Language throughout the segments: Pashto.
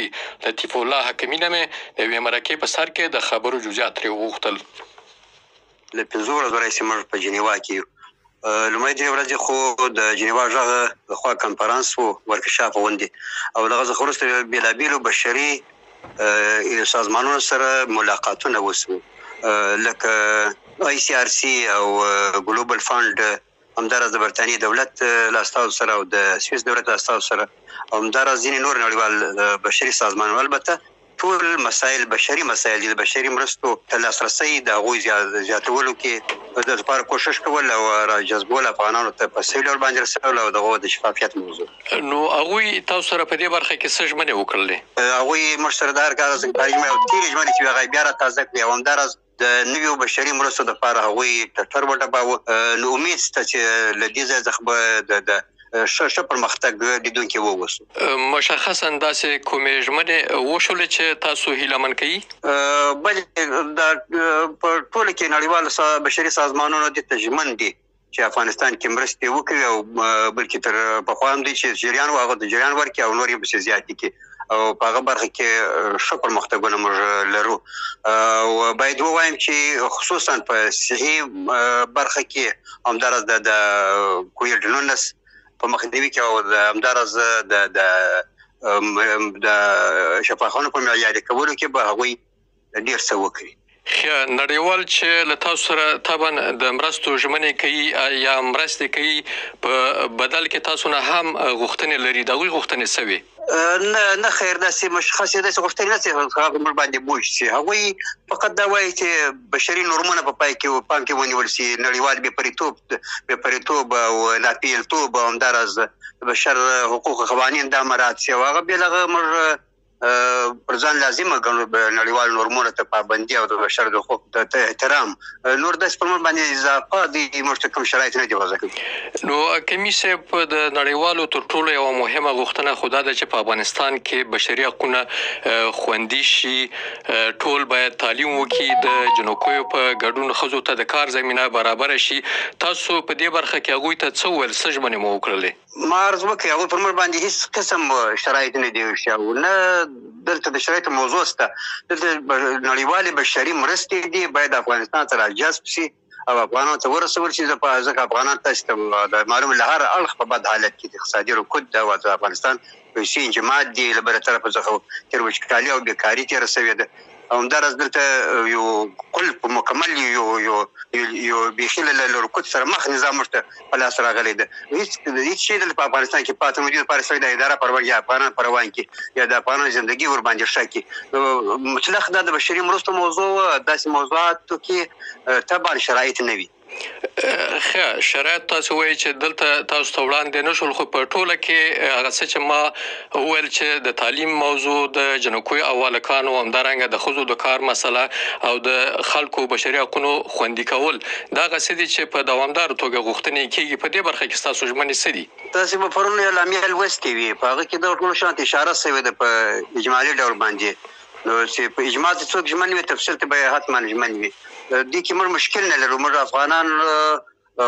لطیف الله حکیمي نه مې د یوې مرکې په سر کې د خبرو جزئیات ترې وغوښتل. له 5 ورځو راهیسې موږ په جنیوا کې یو. لومړی 2 ورځې خو د جنیوا غږ د خوا کنفرانس و، ورکشاپ غوندې، او دغه څخه وروسته بېلابېلو بشري سازمانونو سره ملاقاتونه وشو، لکه ICRC او ګلوبل فنډ، همداراز د برطانیې دولت له استازو سره او د سویس دولت له استازو سره، او همداراز ځینې نور نړیوال بشري سازمانونه. البته ټول مسایل بشري مسایل دي، د بشري مرستو ته لاسرسی د هغوی زیاتولو کې د لپاره کوشش کول او راجذبول افغانانو ته په صحیح ډول باندې رسول او دغه د شفافیت موضوع. نو هغوی تاسو سره په دې برخه کې څه ژمنې وکړلې؟ هغوی موږ سره د هر کار ژمنې او تېرې ژمنې چې هغه بیا راتازه کړې، او همداراز د نویو بشري مرستو دپاره هغوی ټټر وډباوه. نو امید شته چې له دې ځای څخه به د ښه پرمختګ لیدونکي ووسو. مشخصا داسې کومې ژمنې وشولې چې تاسو هیلهمن کوي؟ بلې په ټوله کې نړیوال بشري سازمانونو دې ته ژمن دي چې افغانستان کې مرستې وکړي، او بلکې تر پخوا هم دي چې جریان و هغه د جریان ورکړي او نور یې پسې زیاتې کړي، او په هغه برخه کې ښه پرمختګونه موږ لرو. او باید ووایم چې خصوصا په صحي برخه کې همداراز د کوویډ-19 په مخنیوي کې او همداراز د شفاخانو په معیاري کولو کې به هغوی ډېر څه وکړي. نړیوال چې له تاسو سره طبعا د مرستو ژمنې کوي یا مرستې کوي، په بدل کې تاسو نه هم غوښتنې لري، د هغوی غوښتنې څه وي؟ نه خیر، داسې مشخصې داسې غوښتنې نه چې هغه موږ باندې بوج شي. هغوی فقط دا وایي چې بشري نورمونه په پای کې پام کې ونیول شي، نړیوال بېپریتوب او ناپېیلتوب او همداراز د بشر حقوق قوانین دا مراعات شي، او هغه بیا له هغه موږ پر ځان لازمه ګڼو نړیوالو نورمونو ته پابندي او د بشر د حقوقو ته احترام. نور داسې پر موږ باندې اضافه دي موږ ته کوم شرایط نه دي وضع کړي. نو حکیمي صاحب، د نړیوالو تر ټولو یوه مهمه غوښتنه خو دا ده چې په افغانستان کې بشري حقونه خوندي شي، ټول باید تعلیم وکړي، د جنوکیو په ګډون ښځو ته د کار زمینه برابره شي. تاسو په دې برخه کې هغوی ته څه وویل، څه ژمنې مو وکړلې؟ ما عرض وکړې هغوی پر موږ باندې هېڅ قسم شرایط نه دي وشي، او نه دلته د شرایطو موضوع شته. دلته نړیوالې بشري مرستې دي باید افغانستان ته راجذب شي او افغانانو ته ورسول شي، ځکه افغانان تاسو ته د معلوم له هر اړخ په بد حالت کې د اقتصادي رکود ده، او د افغانستان پیسې انجماد دي، له بله طرفه څخه تېر وچکالي او بېکاري تېره شوې ده، او همداراز دلته یو قلب مکمل یو بیخي له رکود سره مخ نظام موږ ته په لاس راغلی ده. هېڅ شی دلته په افغانستان کې پاتې نه دي لپاره شوی د اداره پر یا افغانان په روان کې یا د افغانانو زندګي ورباندې ښه کړي. مطلق دا د بشري مرستو موضوع داسې موضوعاتو کې طبعا شرایط نه وي. ښه، شرایط تاسو وایي چې دلته تاسو ته وړاندې نه شول، خو په ټوله کې هغه څه چې ما وویل چې د تعلیم موضوع، د جنوکیو او هلکانو، همدارنګه د ښځو د کار مسله او د خلکو بشري حقونو خوندي کول، دا هغه څه دي چې په دوامداره توګه غوښتنې کېږي. په دې برخه کې ستاسو ژمنې څه دي؟ تاسې به پرون اعلامیه لوستې وي، په هغه کې دغه ټولو شیانو اشاره شوې ده په اجمالي ډول باندې. نو چې په اجمال کې څوک ژمن وي، تفصیل ته به حتما ژمن وي. دې کې موږ مشکل نه لرو، موږ افغانان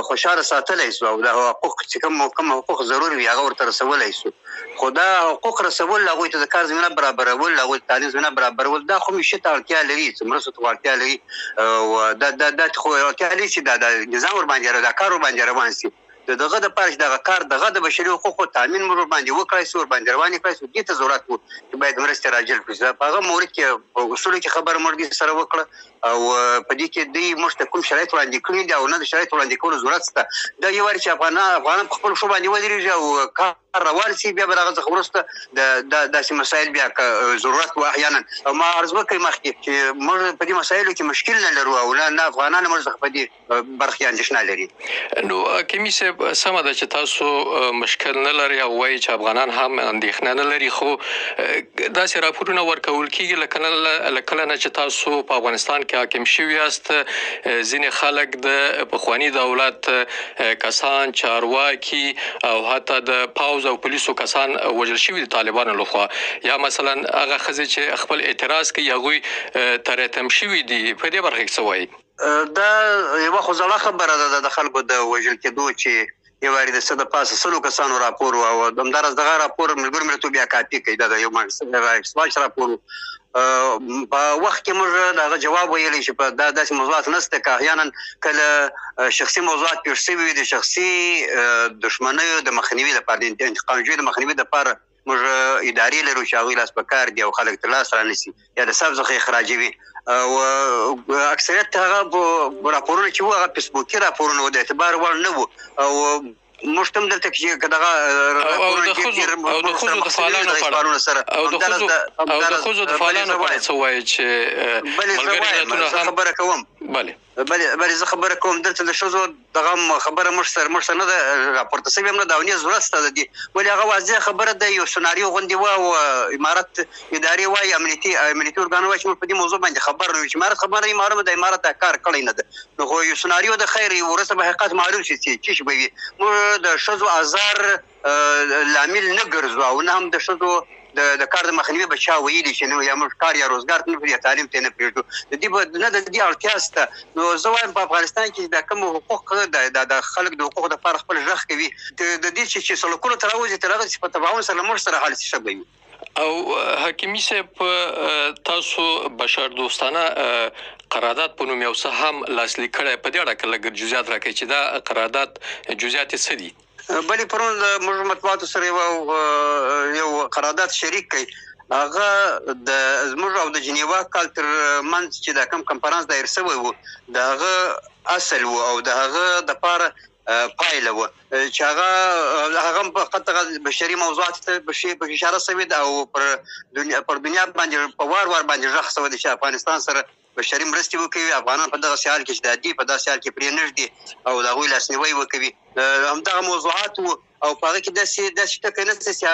خوشحاله ساتلی سو او دا حقوق چې کوم حقوق ضرور وي هغه ورته رسولی سو، خو دا حقوق رسول، هغوی ته د کار زمینه برابرول، هغوی ته تعلیم زمینه برابرول، دا خو معیشت ته اړتیا لري، چې مرستو ته اړتیا لري، او دا خو اړتیا لري چې دا نظام ورباندې دا کار ورباندې روان شي. دغه دپاره چې دغه کار دغه د بشري حقوقو تامین موږ ورباندې وکړی سو، ورباندې روان یې کړی سو، دې ته ضرورت و چې باید مرستې راجلب کړي. په هغه مورد کې په اصولو کې خبره موږ دې سره وکړه، او په دې کې دوی موږ ته کوم شرایط وړاندې کړي دي او نه د شرایط وړاندې کولو ضرورت شته. دا یو وارې چې افغانان په خپلو پښو باندې ودرېږي او کار روان شي، بیا به د هغه څخه وروسته داسې مسایل بیا ضرورت و احیانا. او ما عرض وکړی مخکې چې موږ په دې مسایلو کې مشکل نه لرو، او نه افغانان موږ څخه په دې برخه کې اندېښنه لري. نو حکیمي صاحب، سمه ده چې تاسو مشکل نه لري او وایي چې افغانان هم اندېښنه نه لري، خو داسې راپورونه ورکول کېږي له کله نه چې تاسو په افغانستان کې حاکم شوي یاست، ځینې خلک د پخواني دولت کسان، چارواکي او حتی د پاوز او پولیسو کسان وژل شوي د طالبانو لخوا، یا مثلا هغه ښځې چې خپل اعتراض کوي هغوی تریتم شوي دي. په دې برخه کې څه وایي؟ دا یوه خو زړه خبره ده د خلکو د وژل کېدو، چې یو واري د څه د پاسه 100 کسانو راپور او همداراز دغه راپور ملګرو ملتونو بیا کاپي کوي دا یو ماکس راپور په وخت کې موږ دغه جواب ویلی چې په داسې موضوعات نشته که احیانا کله شخصي موضوعات پیښ شوي وي د شخصي دښمنیو د مخنیوي لپاره د انتقامجویۍ د مخنیوي لپاره موږ ادارې لرو چې هغوی لاس په کار دي او خلک تر لاس رانیسي یا د صف څخه اخراجوي او اکثریت هغه راپورونه چې وو هغه فیسبوکي راپورونه وو د اعتبار وړ نه وو او موږ هم دلته چې دغه او د ښځو د فعالانو په اړه څه وایي چې ملګري ملتونه خبره کوم بلې زه خبره کوم دلته د ښځو دغه خبره موږ سره نه ده راپورته شوې هم نه ده او نه ضرورت شته د دې ولې هغه واضح خبره ده یو سناریو غوندې وه او امارت ادارې وایي امنیتي ارګان وایي چې موږ په دې موضوع باندې خبر نه یو چې امارت خبره معلومه ده امارت دا کار کړی نه ده نو خو یو سناریو د خیر وروسته به حقیقت معلوم شي چې څه به وي موږ د ښځو ازار لامل نه ګرځو او نه هم د ښځو د کار د مخنیوي به چا ویلي چې نو یا موږ کار یا روزګار ته نه پرېږدو یا تعلیم ته نه پرېږدو د دې نه د دې اړتیا شته نو زه وایم په افغانستان کې دا کوم حقوق د خلک د حقوقو دپاره خپل غږ کوي د دې چې سلوکونو ته راوځي تر هغه چې په تفاهم سره موږ سره حل شي ښه به وي او حکیمي صاحب تاسو بشر دوستانه قرارداد په نوم یو څه هم لاسلیک کړی په دې اړه که لږ جزئیات راکړئ چې دا قرارداد جزئیات یې څه دي بلې پرون موږ مطبوعاتو سره یو قرارداد شریک کړي هغه د زموږ او د جنیوا کال تر منځ چې دا کوم کنفرانس دایر شوی و د هغه اصل و او د هغه دپاره پایله وه چې هغه فقط بشري موضوعات ته اشاره شوې ده او پر دنیا باندې په وار باندې غږ شوی ده چې افغانستان سره بشري مرستې وکوي افغانان په دغه حال کې چې دا دي په داسې حال کې پرې نږدي او د هغوی لاسنیوی وکوي همدغه موضوعات وو او په هغه کې داسې ټکی نشته چې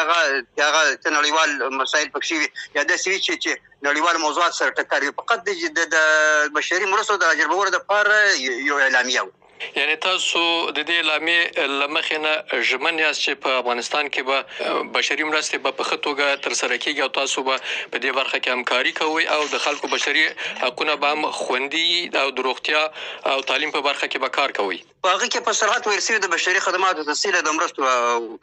هغه نړیوال مسایل پکښې وي یا داسې وي چې نړیوال موضوعات سره ټکر وي فقط د بشري مرستو د راجلبولو دپاره یو اعلامیه وه یعنی تاسو د دې اعلامیې له مخې نه ژمن یاست چې په افغانستان کې به بشري مرستې به په ښه توګه ترسره کېږي او تاسو به په دې برخه کې همکاري کوئ او د خلکو بشري حقونه به هم خوندي او د روغتیا او تعلیم په برخه کې به کار کوئ په هغه کې په سرحد ویل شوي د بشري خدماتو تسهیل د مرستو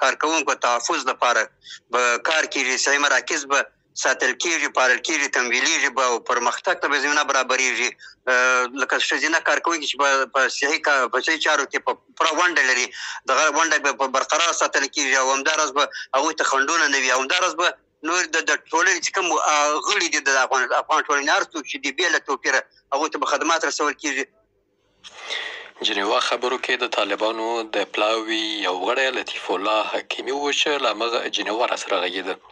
کارکوونکو تحفظ لپاره به کار کېږي صحي مراکز به ساتل کېږي پالل کېږي تمویلېږي به او پرمختګ ته به زمینه برابرېږي لکه ښځینه کارکوونکي چې په صحي چارو کې په پوره ونډه لري دغه ونډه به برقرار ساتل کېږي او همداراز به هغوی ته خنډونه نه وي او همداراز به نور د ټولنې چې کوم غړي دي د افغان ټولنې هر څوک چې دي بې له توپیره هغوی ته به خدمات رسول کېږي جنیوا خبرو کې د طالبانو د پلاوي یو غړی لطیف الله حکیمي و چې له همغه جنیوا راسره غږېده